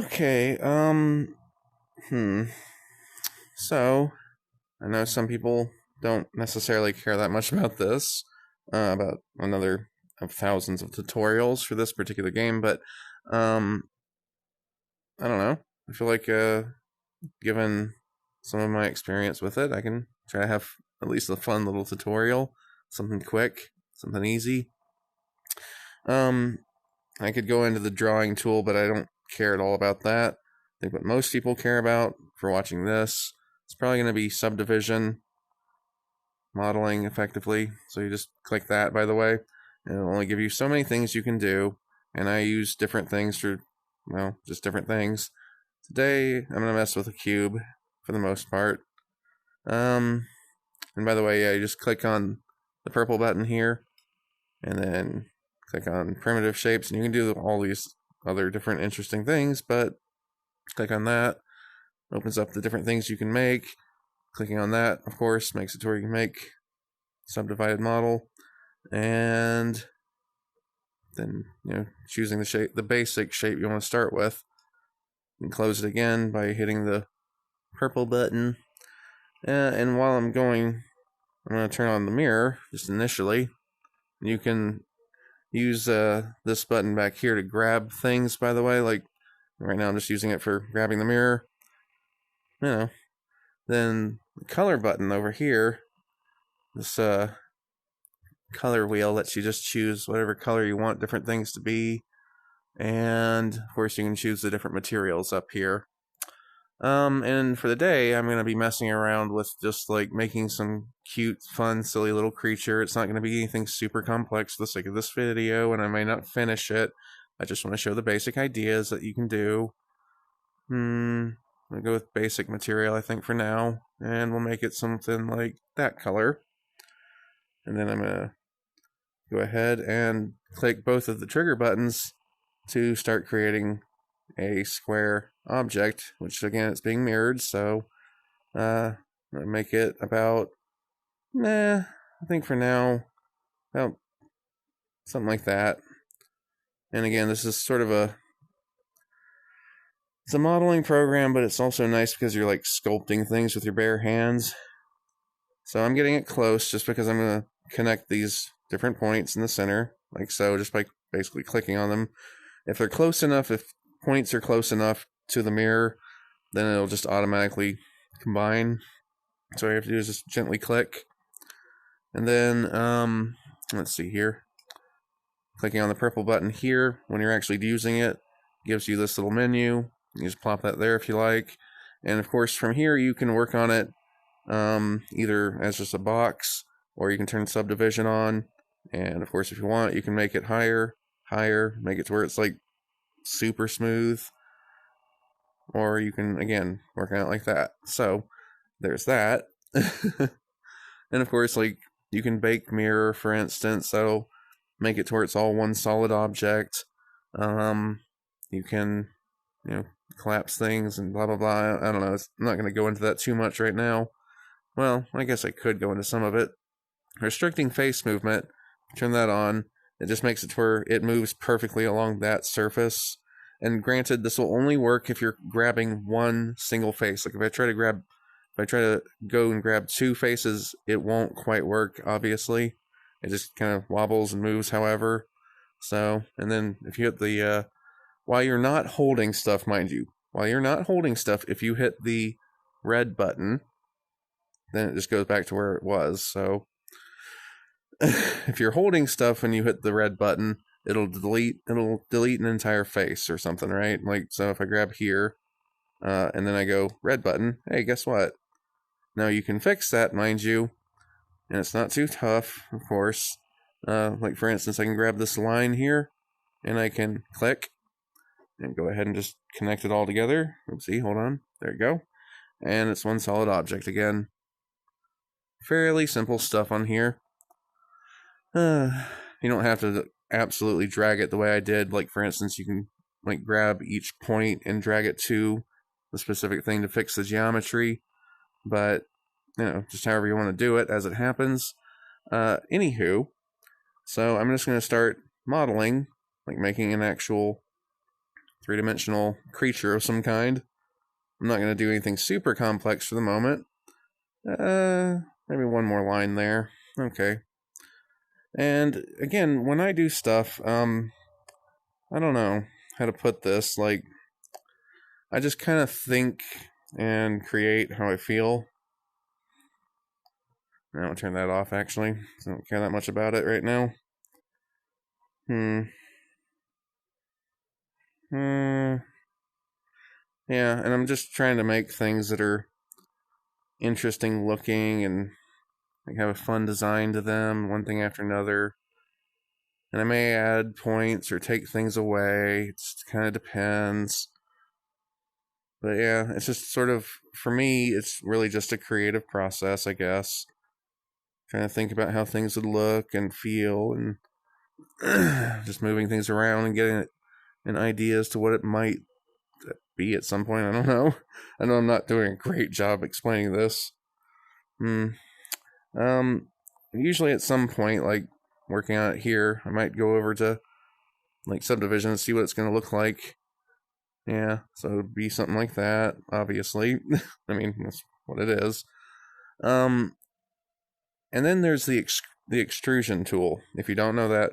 Okay, so, I know some people don't necessarily care that much about this, about another of thousands of tutorials for this particular game, but, um, I don't know. I feel like, given some of my experience with it, I can try to have at least a fun little tutorial, something quick, something easy. Um, I could go into the drawing tool, but I don't care at all about that. I think what most people care about for watching this is probably going to be subdivision, modeling effectively. So you just click that, by the way, and it'll only give you so many things you can do. And I use different things for, well, just different things. Today, I'm going to mess with a cube for the most part. And by the way, yeah, you just click on the purple button here, and then click on primitive shapes, and you can do all these other different interesting things, but click on that, opens up the different things you can make. Clicking on that, of course, makes it to where you can make subdivided model, and then, choosing the shape, the basic shape you want to start with. You can close it again by hitting the purple button. And while I'm going to turn on the mirror, just initially. You can use this button back here to grab things, by the way. Like, right now I'm just using it for grabbing the mirror. Then the color button over here, this color wheel lets you just choose whatever color you want different things to be. And, of course, you can choose the different materials up here. And for the day, I'm going to be messing around with just, like, making some cute, fun, silly little creature. It's not going to be anything super complex for the sake of this video, and I may not finish it. I just want to show the basic ideas that you can do. I'm going to go with basic material, I think, for now. And we'll make it something like that color. And then I'm going to go ahead and click both of the trigger buttons to start creating a square object, which again, it's being mirrored, so I'm going to make it about, I think for now, about something like that. And again, this is sort of it's a modeling program, but it's also nice because you're like sculpting things with your bare hands. So I'm getting it close just because I'm going to connect these different points in the center, like so, just by basically clicking on them. If they're close enough, if points are close enough to the mirror, then it'll just automatically combine. So all you have to do is just gently click. And then, let's see here. Clicking on the purple button here, when you're actually using it, gives you this little menu. You just plop that there if you like. And of course, from here, you can work on it either as just a box, or you can turn subdivision on. And of course, if you want, you can make it higher, make it to where it's like super smooth, or you can, again, work on it like that. So there's that. And of course, like, you can bake mirror, for instance, that'll make it to where it's all one solid object. You can, collapse things and blah blah blah. I don't know, I'm not going to go into that too much right now. Well, I guess I could go into some of it. Restricting face movement, turn that on. It just makes it to where it moves perfectly along that surface. And granted, this will only work if you're grabbing one single face. Like if I try to go and grab two faces, it won't quite work, obviously. It just kind of wobbles and moves however. So, and then if you hit the, while you're not holding stuff, mind you, if you hit the red button, then it just goes back to where it was. So, if you're holding stuff and you hit the red button, it'll delete an entire face or something, right? Like, so if I grab here, and then I go red button, hey, guess what? Now you can fix that, mind you, and it's not too tough, of course. Like for instance, I can grab this line here, and I can click, and go ahead and just connect it all together. Oopsie, hold on, there you go. And it's one solid object again. Fairly simple stuff on here. You don't have to absolutely drag it the way I did. Like for instance, you can like grab each point and drag it to the specific thing to fix the geometry, but just however you want to do it as it happens. Anywho, so I'm just going to start modeling, like making an actual three-dimensional creature of some kind. I'm not going to do anything super complex for the moment. Maybe one more line there. Okay. And again, when I do stuff, I don't know how to put this. Like, I just kind of think and create how I feel. I don't turn that off, actually. I don't care that much about it right now. Yeah, and I'm just trying to make things that are interesting looking and like have a fun design to them, one thing after another. And I may add points or take things away. It kind of depends. But yeah, it's just sort of, for me, it's really just a creative process, I guess. Trying to think about how things would look and feel and just moving things around and getting an idea as to what it might be at some point. I don't know. I know I'm not doing a great job explaining this. Usually at some point, like working on it here, I might go over to like subdivision and see what it's going to look like. Yeah, so it would be something like that, obviously. I mean, that's what it is. And then there's the Extrusion Tool. If you don't know that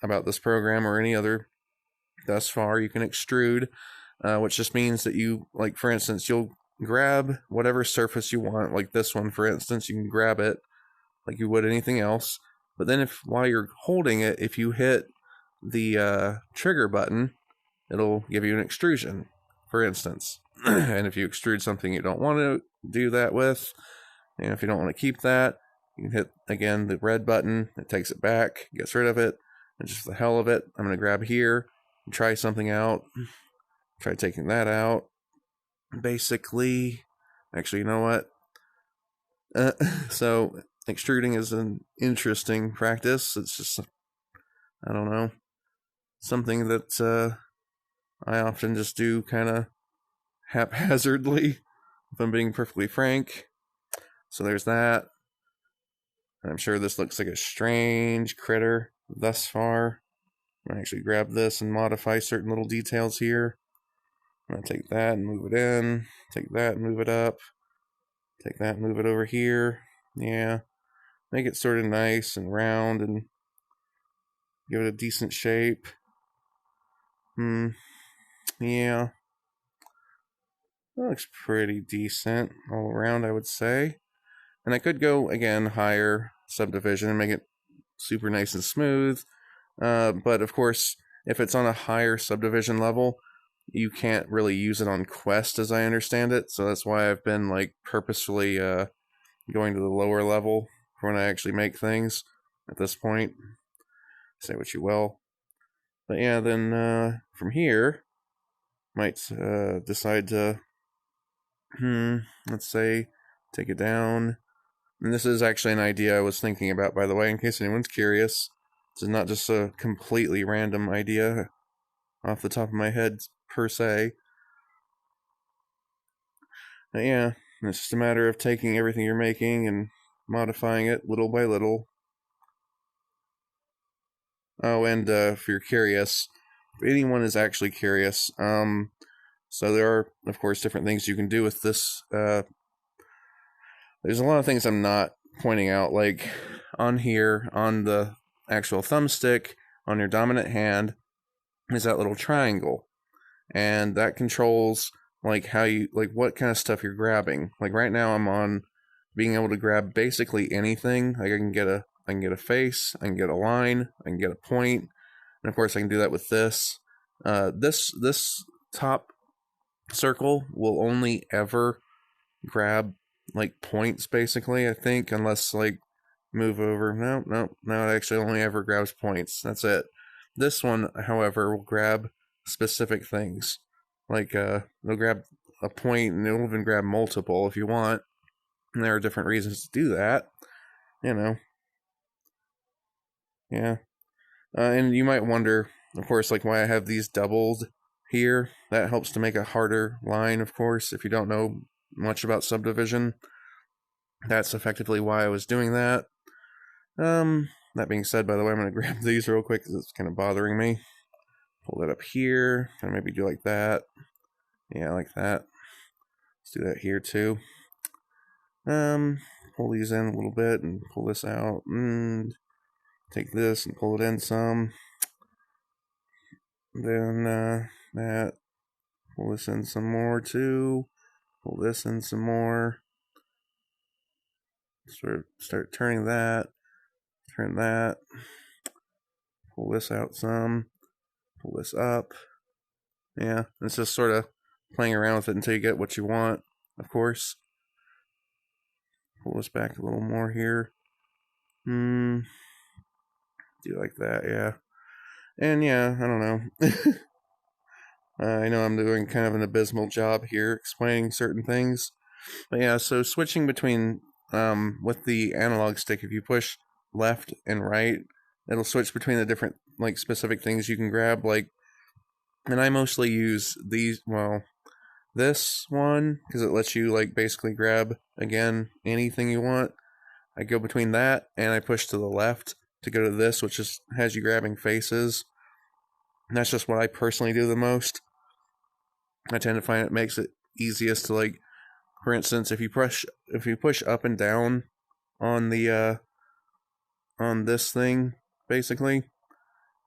about this program or any other thus far, you can extrude, which just means that you, like, for instance, you'll grab whatever surface you want, like this one, for instance, you can grab it like you would anything else. But then while you're holding it, if you hit the trigger button, it'll give you an extrusion, for instance. And if you extrude something you don't want to do that with, and if you don't want to keep that, you can hit, again, the red button. It takes it back, gets rid of it, and just for the hell of it, I'm going to grab here and try something out. Try taking that out. Basically, actually, you know what? So, extruding is an interesting practice. It's just, I don't know, something that I often just do kind of haphazardly, if I'm being perfectly frank. So there's that. I'm sure this looks like a strange critter thus far. I'm going to actually grab this and modify certain little details here. I'm going to take that and move it in. Take that and move it up. Take that and move it over here. Yeah. Make it sort of nice and round and give it a decent shape. Yeah. That looks pretty decent all around, I would say. And I could go, again, higher subdivision and make it super nice and smooth. But, of course, if it's on a higher subdivision level, you can't really use it on Quest, as I understand it. So that's why I've been, like, purposefully going to the lower level for when I actually make things at this point. Say what you will. But, yeah, then from here, might decide to, let's say, take it down. And this is actually an idea I was thinking about, by the way, in case anyone's curious. This is not just a completely random idea off the top of my head, per se. But yeah, it's just a matter of taking everything you're making and modifying it little by little. Oh, and if you're curious, if anyone is actually curious, so there are, of course, different things you can do with this. There's a lot of things I'm not pointing out, like on here, on the actual thumbstick, on your dominant hand, is that little triangle. And that controls, like, how you, like, what kind of stuff you're grabbing. Like, right now I'm on being able to grab basically anything. Like, I can get a face, I can get a line, I can get a point, and of course I can do that with this. This top circle will only ever grab, like, points, basically, I think, unless, like, move over. No, it actually only ever grabs points. That's it. This one, however, will grab specific things. Like, it'll grab a point, and it'll even grab multiple if you want. And there are different reasons to do that. You know. Yeah. And you might wonder, of course, like, why I have these doubled here. That helps to make a harder line, of course, if you don't know much about subdivision. That's effectively why I was doing that. That being said, by the way, I'm going to grab these real quick because it's kind of bothering me. Pull that up here, and maybe do like that. Yeah, like that. Let's do that here too. Pull these in a little bit and pull this out, and take this and pull it in some. Then that, pull this in some more too. Pull this in some more. Sort of start turning that. Turn that. Pull this out some. Pull this up. Yeah, it's just sort of playing around with it until you get what you want, of course. Pull this back a little more here. Do like that, yeah. And yeah, I don't know. I know I'm doing kind of an abysmal job here explaining certain things. But yeah, so switching between, with the analog stick, if you push left and right, it'll switch between the different, like, specific things you can grab, like, and I mostly use these, well, this one, because it lets you, like, basically grab, again, anything you want. I go between that, and I push to the left to go to this, which just has you grabbing faces. And that's just what I personally do the most. I tend to find it makes it easiest to, like, for instance, if you push up and down on the on this thing, basically,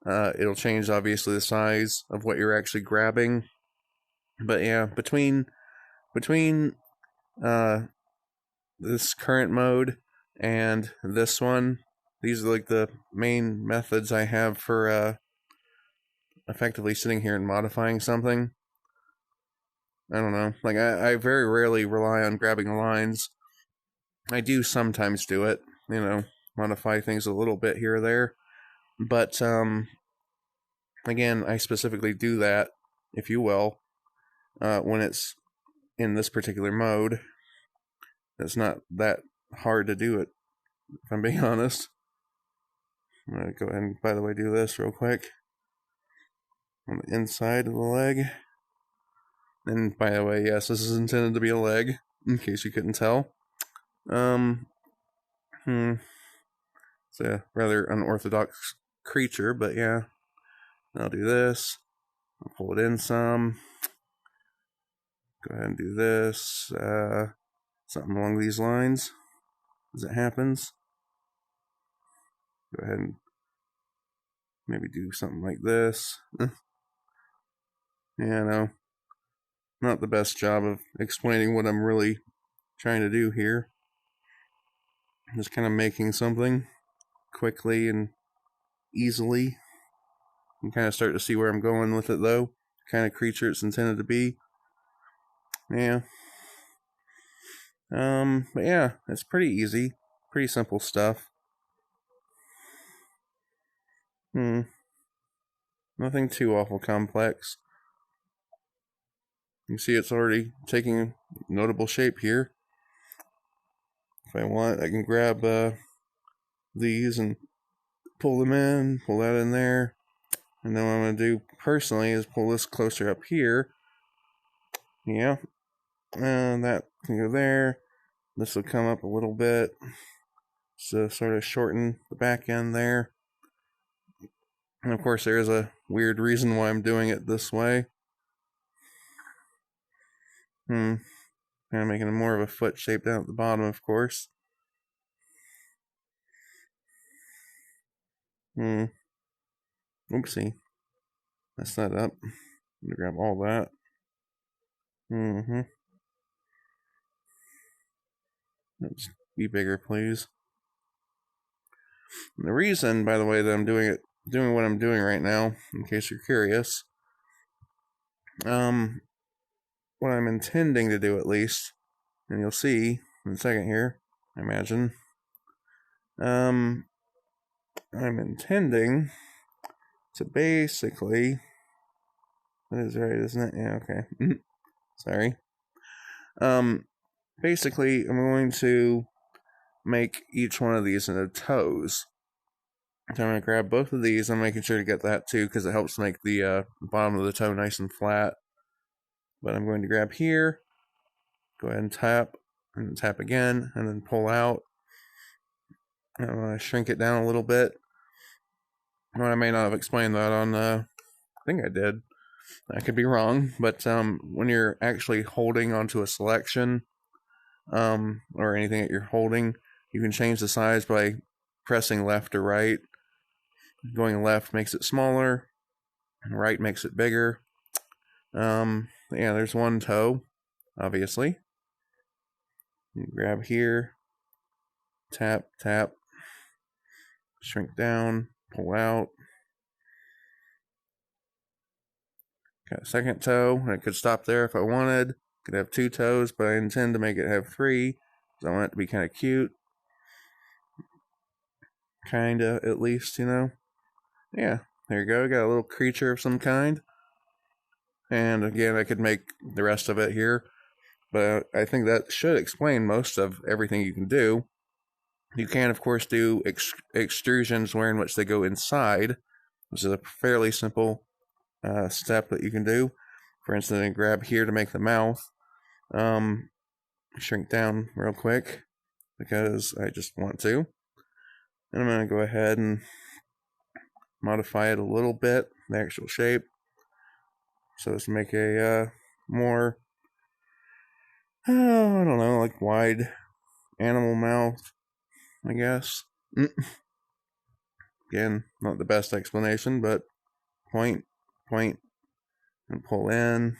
it'll change obviously the size of what you're actually grabbing. But yeah, between this current mode and this one, these are like the main methods I have for effectively sitting here and modifying something. I don't know, like I very rarely rely on grabbing lines. I do sometimes do it, you know, modify things a little bit here or there. But again, I specifically do that, if you will, when it's in this particular mode. It's not that hard to do it, if I'm being honest. I'm going to go ahead and, by the way, do this real quick. On the inside of the leg. And by the way, yes, this is intended to be a leg, in case you couldn't tell. It's a rather unorthodox creature, but yeah. I'll do this. I'll pull it in some. Go ahead and do this. Something along these lines as it happens. Go ahead and maybe do something like this. Yeah, no. Not the best job of explaining what I'm really trying to do here. Just kind of making something quickly and easily. You can kind of start to see where I'm going with it, though. Kind of creature it's intended to be. Yeah. But yeah, it's pretty easy. Pretty simple stuff. Nothing too awful complex. You see it's already taking notable shape here. If I want, I can grab these and pull them in, pull that in there. And then what I'm going to do personally is pull this closer up here. Yeah. And that can go there. This will come up a little bit. So sort of shorten the back end there. And of course there is a weird reason why I'm doing it this way. Kind of making more of a foot shape down at the bottom, of course. Oopsie. Messed that up. I'm gonna grab all that. Let's be bigger, please. And the reason, by the way, that I'm doing what I'm doing right now, in case you're curious, what I'm intending to do at least, and you'll see in a second here, I imagine. I'm intending to basically, that is right, isn't it? Yeah, okay. Sorry. Basically, I'm going to make each one of these into toes. So I'm going to grab both of these. I'm making sure to get that too, because it helps make the bottom of the toe nice and flat. But I'm going to grab here, go ahead and tap again, and then pull out. I'm going to shrink it down a little bit. Well, I may not have explained that on think I did. I could be wrong, but when you're actually holding onto a selection, or anything that you're holding, you can change the size by pressing left or right. Going left makes it smaller, and right makes it bigger. Yeah, there's one toe, obviously. You grab here, tap, tap, shrink down, pull out. Got a second toe. I could stop there if I wanted. Could have 2 toes, but I intend to make it have 3, because I want it to be kind of cute. Kinda, at least, you know. Yeah, there you go. Got a little creature of some kind. And again, I could make the rest of it here, but I think that should explain most of everything you can do. You can, of course, do extrusions wherein which they go inside, which is a fairly simple step that you can do. For instance, I grab here to make the mouth. Shrink down real quick because I just want to. And I'm going to go ahead and modify it a little bit, the actual shape, so as to make a more, I don't know, like wide animal mouth, I guess. Again, not the best explanation, but point, and pull in.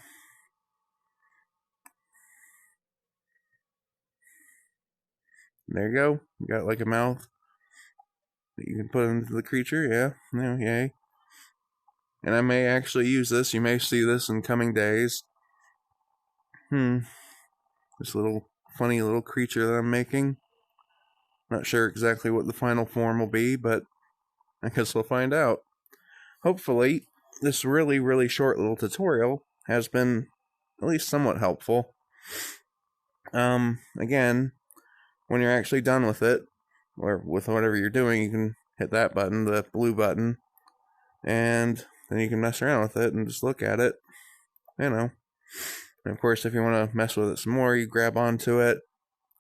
There you go. You got like a mouth that you can put into the creature. Yeah, yay. And I may actually use this. You may see this in coming days. This little funny little creature that I'm making. Not sure exactly what the final form will be, but I guess we'll find out. Hopefully, this really, really short little tutorial has been at least somewhat helpful. Again, when you're actually done with it, or with whatever you're doing, you can hit that button, the blue button, and then you can mess around with it and just look at it, you know. And of course, if you want to mess with it some more, you grab onto it,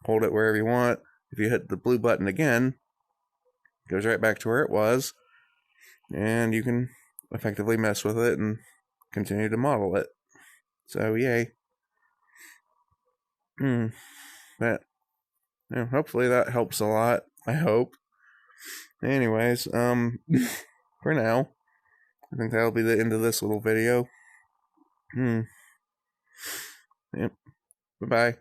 hold it wherever you want. If you hit the blue button again, it goes right back to where it was, and you can effectively mess with it and continue to model it. So, yay. That, hopefully that helps a lot, I hope. Anyways, for now, I think that'll be the end of this little video. Yep. Bye-bye.